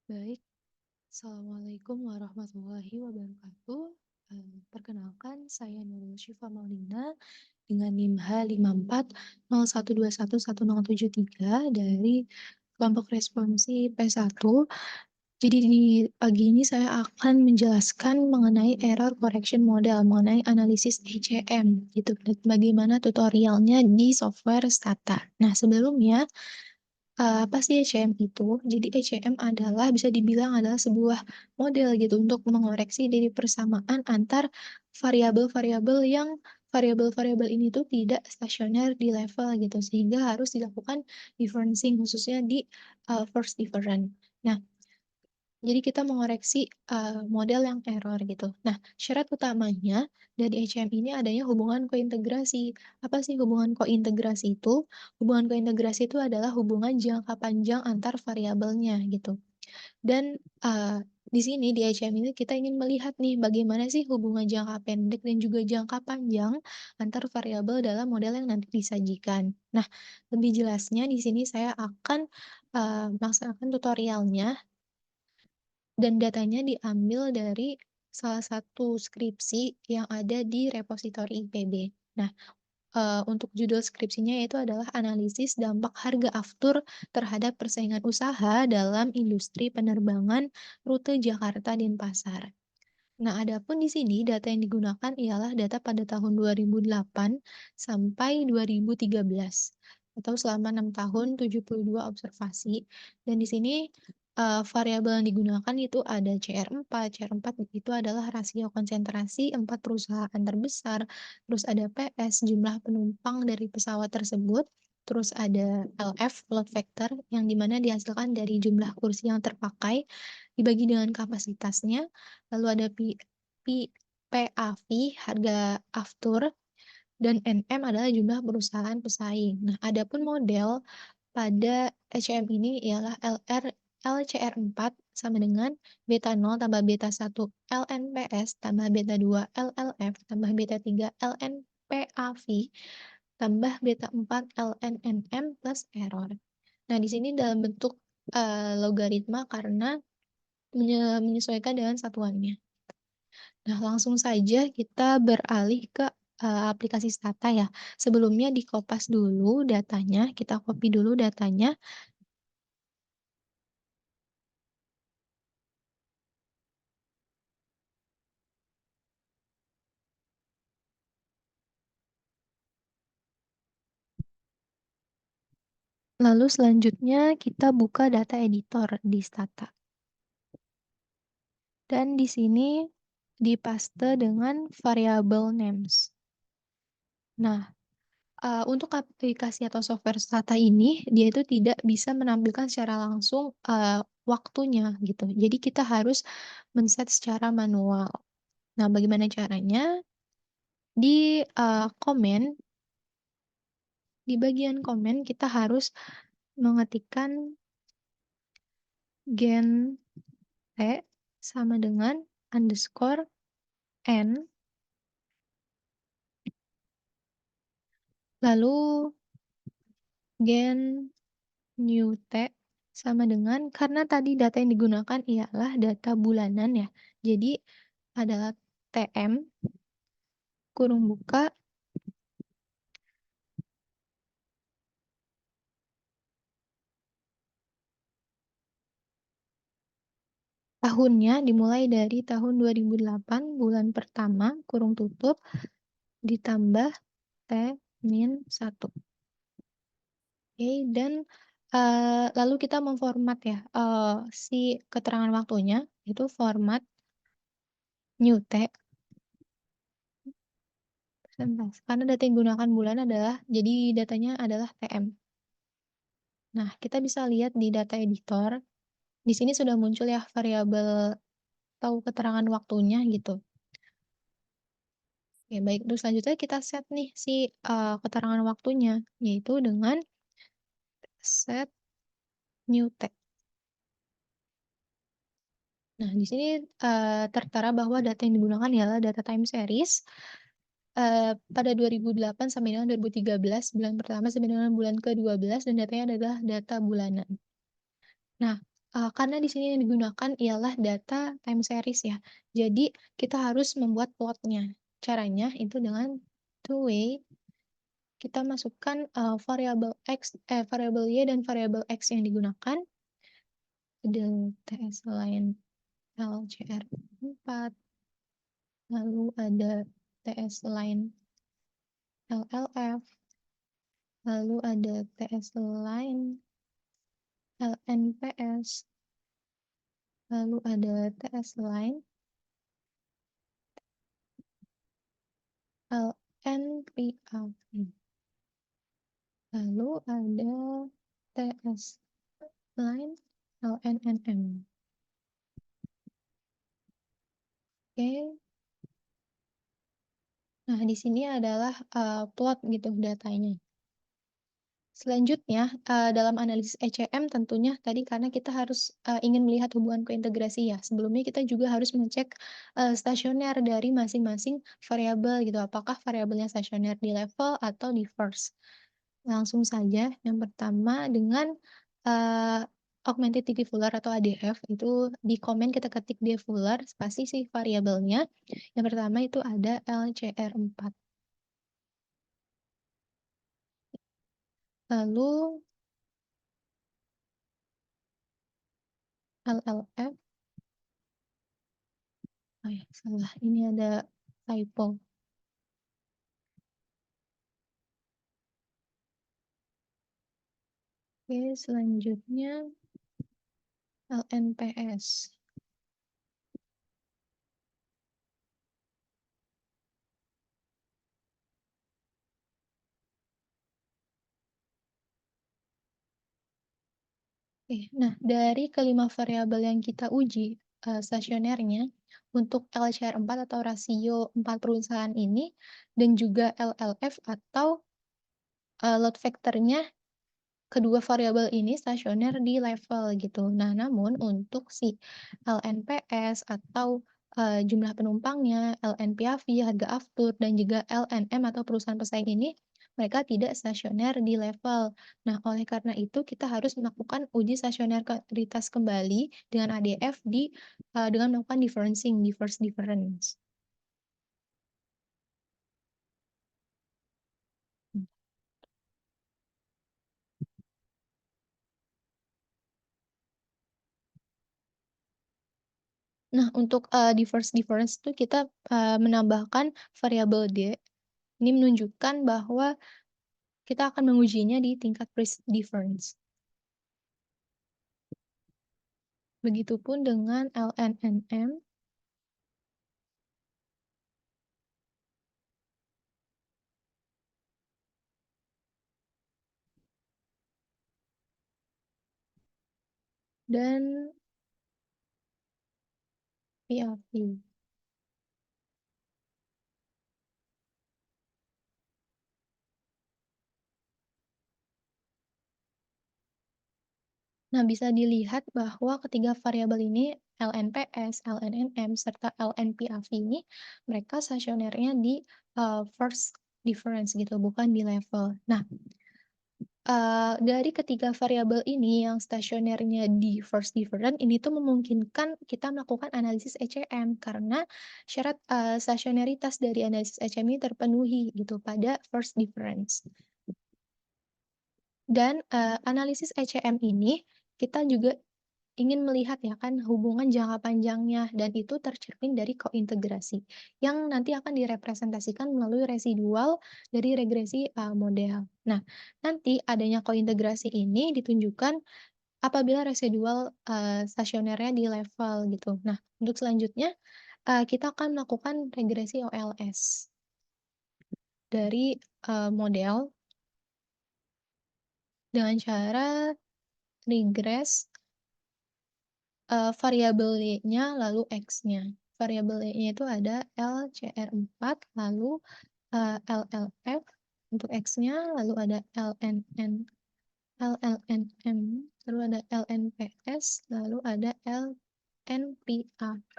Baik, Assalamualaikum warahmatullahi wabarakatuh. Perkenalkan, saya Nurul Syifa Maulina dengan NIM H5401211073 dari kelompok responsi P1. Jadi di pagi ini saya akan menjelaskan mengenai error correction model, mengenai analisis ECM, gitu. Dan bagaimana tutorialnya di software Stata. Nah, sebelumnya apa sih ECM itu? Jadi ECM adalah bisa dibilang adalah sebuah model gitu untuk mengoreksi dari persamaan antar variabel-variabel yang variabel-variabel ini tuh tidak stasioner di level gitu, sehingga harus dilakukan differencing khususnya di, first different. Nah, jadi kita mengoreksi, model yang error gitu. Nah, syarat utamanya dari ECM ini adanya hubungan kointegrasi. Apa sih hubungan kointegrasi itu? Hubungan kointegrasi itu adalah hubungan jangka panjang antar variabelnya gitu. Dan, di sini di ECM ini kita ingin melihat nih bagaimana sih hubungan jangka pendek dan juga jangka panjang antar variabel dalam model yang nanti disajikan. Nah, lebih jelasnya di sini saya akan, melaksanakan tutorialnya dan datanya diambil dari salah satu skripsi yang ada di repositori IPB. Nah, untuk judul skripsinya yaitu adalah analisis dampak harga aftur terhadap persaingan usaha dalam industri penerbangan rute Jakarta-Denpasar. Nah, adapun di sini data yang digunakan ialah data pada tahun 2008 sampai 2013 atau selama 6 tahun 72 observasi. Dan di sini variabel yang digunakan itu ada CR4. CR4 itu adalah rasio konsentrasi 4 perusahaan terbesar, terus ada PS, jumlah penumpang dari pesawat tersebut, terus ada LF, load factor, yang dimana dihasilkan dari jumlah kursi yang terpakai dibagi dengan kapasitasnya. Lalu ada PAV, harga aftur, dan NM adalah jumlah perusahaan pesaing. Nah, adapun model pada ECM ini ialah LCR4 sama dengan beta 0 tambah beta 1 LNPS tambah beta 2 LLF tambah beta 3 LNPAV tambah beta 4 LNNM plus error. Nah, di sini dalam bentuk logaritma karena menyesuaikan dengan satuannya. Nah, langsung saja kita beralih ke, aplikasi Stata ya. Sebelumnya di-kopas dulu datanya, kita copy dulu datanya, lalu selanjutnya kita buka data editor di Stata. Dan di sini dipaste dengan variabel names. Nah, untuk aplikasi atau software Stata ini, dia itu tidak bisa menampilkan secara langsung, waktunya gitu. Jadi kita harus men-set secara manual. Nah, bagaimana caranya? Di, komen, di bagian komen kita harus mengetikkan gen t sama dengan underscore n, lalu gen new t sama dengan, karena tadi data yang digunakan ialah data bulanan ya, jadi adalah tm kurung buka tahunnya dimulai dari tahun 2008 bulan pertama kurung tutup ditambah t min 1. Oke, dan, lalu kita memformat ya, si keterangan waktunya itu format new t, sebentar, karena data yang digunakan bulan adalah jadi datanya adalah TM. Nah, kita bisa lihat di data editor, di sini sudah muncul ya variabel atau keterangan waktunya gitu. Oke, baik, terus selanjutnya kita set nih si, keterangan waktunya, yaitu dengan set new t. Nah, di sini, tertera bahwa data yang digunakan ialah data time series, pada 2008 sampai dengan 2013, bulan pertama sampai dengan bulan ke-12 dan datanya adalah data bulanan. Nah, Karena di sini yang digunakan ialah data time series ya. Jadi kita harus membuat plotnya. Caranya itu dengan two way, kita masukkan, variabel Y dan variabel X yang digunakan, del TS line LCR4, lalu ada TS line LLF, lalu ada TS line LNPS, lalu ada TS line LNPAV, lalu ada TS line LNNM. Oke. Nah, di sini adalah, plot gitu datanya. Selanjutnya, dalam analisis ECM tentunya tadi karena kita harus, ingin melihat hubungan kointegrasi ya, sebelumnya kita juga harus mengecek, stasioner dari masing-masing variabel gitu, apakah variabelnya stasioner di level atau di first. Langsung saja yang pertama dengan, eee, augmented diffuller atau ADF itu di komen kita ketik diffuller pasti si variabelnya, yang pertama itu ada LCR4, lalu LLF, oh ya salah ini ada typo. Oke selanjutnya LNPS. Oke, nah dari kelima variabel yang kita uji, stasionernya, untuk LCR4 atau rasio 4 perusahaan ini, dan juga LLF atau, load factor-nya, kedua variabel ini stasioner di level gitu. Nah, namun untuk si LNPS atau, jumlah penumpangnya, LNPAV, harga aftur, dan juga LNM atau perusahaan pesaing ini, mereka tidak stasioner di level. Nah, oleh karena itu kita harus melakukan uji stasioneritas kembali dengan ADF dengan melakukan differencing, diverse difference. Nah, untuk, diverse difference itu kita, menambahkan variabel D, ini menunjukkan bahwa kita akan mengujinya di tingkat risk difference. Begitupun dengan LNNM dan PLV. Nah, bisa dilihat bahwa ketiga variabel ini LNPS, LNNM, serta LNPAV ini mereka stasionernya di, first difference gitu, bukan di level. Nah, dari ketiga variabel ini yang stasionernya di first different, ini tuh memungkinkan kita melakukan analisis ECM karena syarat, stasioneritas dari analisis ECM ini terpenuhi gitu pada first difference. Dan, analisis ECM ini kita juga ingin melihat ya kan hubungan jangka panjangnya dan itu tercermin dari kointegrasi yang nanti akan direpresentasikan melalui residual dari regresi, model. Nah, nanti adanya kointegrasi ini ditunjukkan apabila residual, stasionernya di level gitu. Nah, untuk selanjutnya, kita akan melakukan regresi OLS dari, model dengan cara regress variabel Y-nya lalu X-nya. Variabel Y-nya itu ada LCR4 lalu, LLF untuk X-nya, lalu ada LLNM, lalu ada LNPS, lalu ada LNPAV.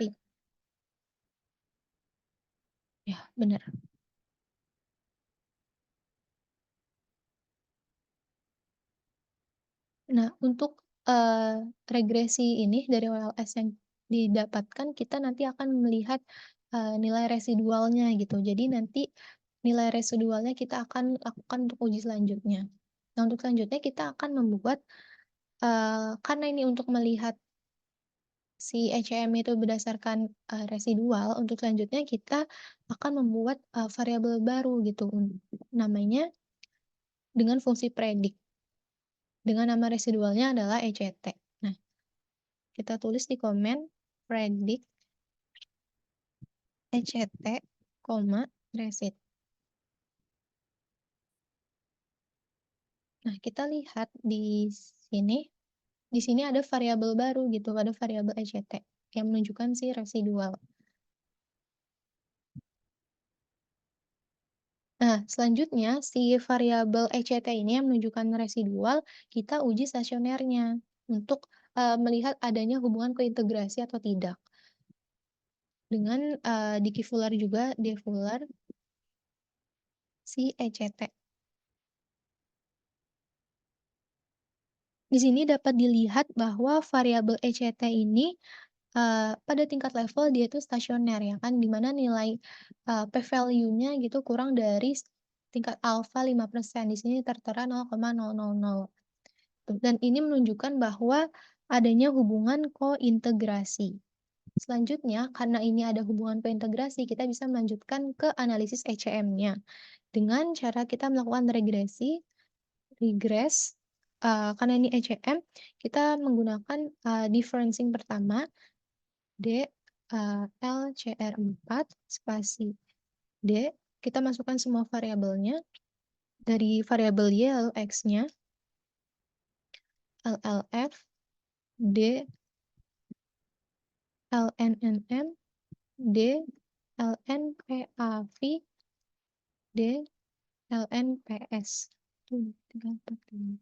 Ya, benar. Nah, untuk, regresi ini dari OLS yang didapatkan kita nanti akan melihat, nilai residualnya gitu. Jadi nanti nilai residualnya kita akan lakukan untuk uji selanjutnya. Nah, untuk selanjutnya kita akan membuat, karena ini untuk melihat si ECM itu berdasarkan, residual, untuk selanjutnya kita akan membuat, variabel baru gitu, namanya dengan fungsi predik, dengan nama residualnya adalah ECT. Nah, kita tulis di komen predik ECT, koma, resid. Nah, kita lihat sini, di sini ada variabel baru gitu, ada variabel ECT yang menunjukkan si residual. Nah, selanjutnya si variabel ECT ini yang menunjukkan residual, kita uji stasionernya untuk, melihat adanya hubungan kointegrasi atau tidak. Dengan, dikifular juga, defular si ECT. Di sini dapat dilihat bahwa variabel ECT ini, pada tingkat level dia itu stasioner ya kan, di mana nilai, p-value-nya gitu kurang dari tingkat alfa 5%, di sini tertera 0,000. Tuh, dan ini menunjukkan bahwa adanya hubungan kointegrasi. Selanjutnya, karena ini ada hubungan kointegrasi, kita bisa melanjutkan ke analisis ECM-nya. Dengan cara kita melakukan regres, karena ini ECM, kita menggunakan, differencing pertama, D, LCR4 spasi D, kita masukkan semua variabelnya, dari variabel Y lalu X-nya, LLF, D, LNNM, D, LNPAV, D, LNPS. Tuh, 3, 4, 5.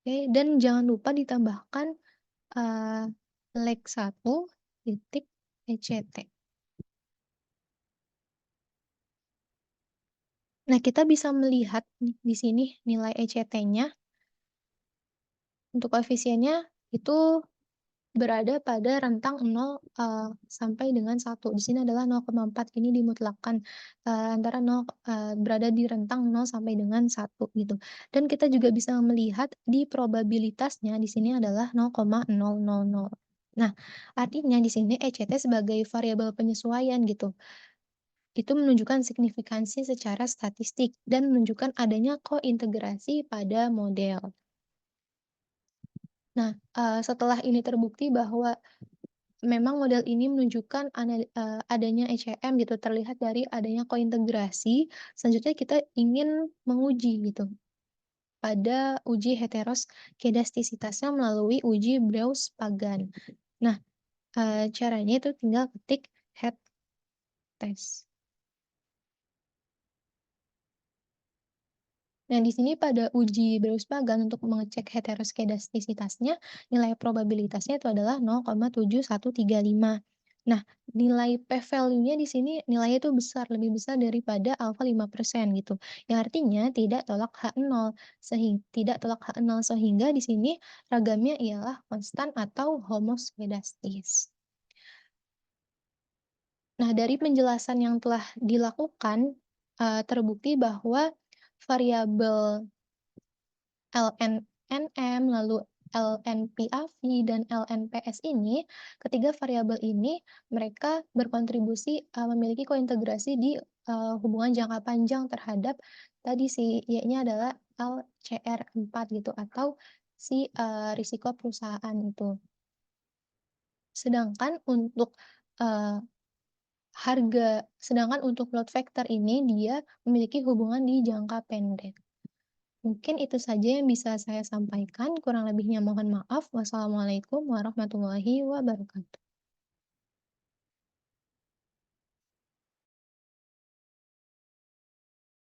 Oke, dan jangan lupa ditambahkan, eee, leg 1 titik ECT. Nah, kita bisa melihat nih di sini nilai ECT-nya untuk koefisiennya itu berada pada rentang 0, sampai dengan 1. Di sini adalah 0,4, ini dimutlakkan, antara 0, berada di rentang 0 sampai dengan 1 gitu. Dan kita juga bisa melihat di probabilitasnya di sini adalah 0,000. Nah, artinya di sini ECT sebagai variabel penyesuaian gitu, itu menunjukkan signifikansi secara statistik dan menunjukkan adanya kointegrasi pada model. Nah, setelah ini terbukti bahwa memang model ini menunjukkan adanya ECM gitu, terlihat dari adanya kointegrasi, selanjutnya kita ingin menguji gitu, pada uji heteroskedastisitasnya melalui uji Breuss-Pagan. Nah, caranya itu tinggal ketik het test. Nah, di sini pada uji Breuss-Pagan untuk mengecek heteroskedastisitasnya, nilai probabilitasnya itu adalah 0,7135. Nah, nilai p-value-nya di sini nilainya itu besar, lebih besar daripada alfa 5% gitu. Yang artinya tidak tolak H0 sehingga di sini ragamnya ialah konstan atau homoskedastis. Nah, dari penjelasan yang telah dilakukan, terbukti bahwa variabel LNNM, lalu LNPAV, dan LNPS ini, ketiga variabel ini mereka berkontribusi, memiliki kointegrasi di, hubungan jangka panjang terhadap tadi si Y-nya adalah LCR4 gitu atau si, risiko perusahaan itu. Sedangkan untuk, eee, sedangkan untuk load factor ini dia memiliki hubungan di jangka pendek. Mungkin itu saja yang bisa saya sampaikan, kurang lebihnya mohon maaf. Wassalamualaikum warahmatullahi wabarakatuh.